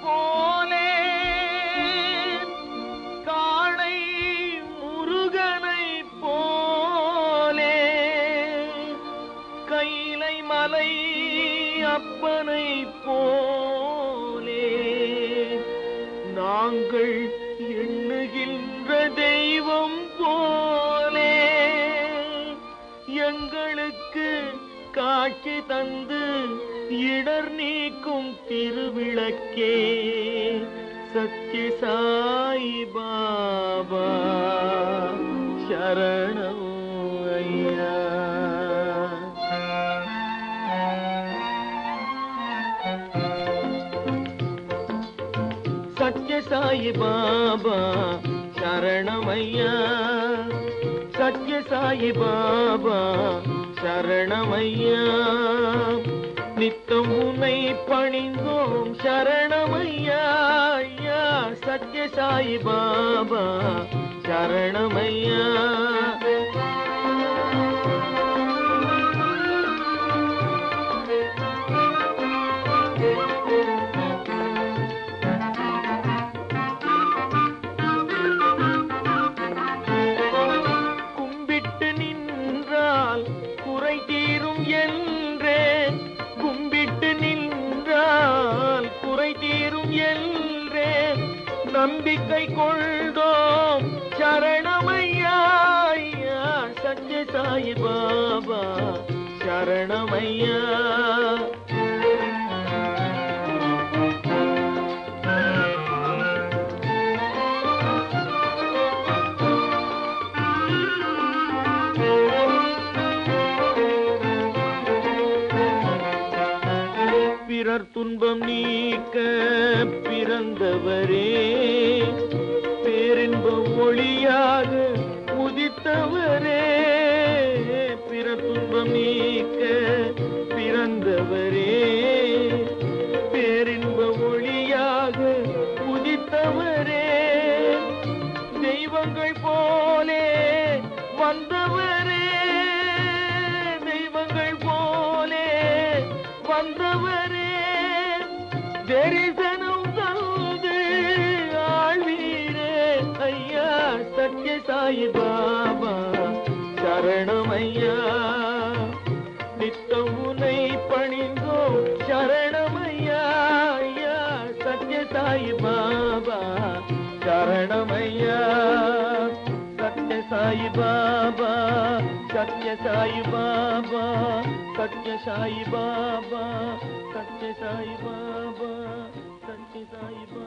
போலே காளை முருகனை போலே கைலை மலை அப்பனை போலே நாங்கள் எண்ணுகின்ற தெய்வம் போலே எங்களுக்கு காட்சி தந்து இடர் நீக்கும் திருவிளக்கே சத்ய சாய் பாபா சரணம் ஐயா. சத்ய சாய் பாபா சரணமையா சத்ய சாய் பாபா சரணமையா நித்தம் உன்னை பணிந்தோம் சரணமையா ஐயா சத்ய சாய் பாபா சரணமையா. கும்பிட்டு நின்றால் குறை தீரும் என்றே கும்பிட்டு நின்றால் குறை தீரும் என்றே நம்பிக்கை கொள்தோம் சரணமையா ஐயா சத்ய சாய் பாபா சரணமையா. பிறர் துன்பம் நீக்க பிறந்தவரே பேரின்ப ஒளியாக உதித்தவரே பிறர் துன்பம் நீக்க பிறந்தவரே பேரின்ப ஒளியாக உதித்தவரே தெய்வங்கள் போலே வந்தவரே தெய்வங்கள் போலே வந்தவரே தரிசனம் தந்து ஆழ்வீரே ஐயா சத்ய சாய் பாபா சரணமையா நித்தம் உன்னை பணிந்தோம் சரணமையா ஐயா சத்ய சாய் பாபா சரணமையா சத்ய சாய் பாபா சத்ய சாய் பாபா சத்ய சாய் பாபா சத்ய சாய் பாபா சத்ய சாய் பாபா.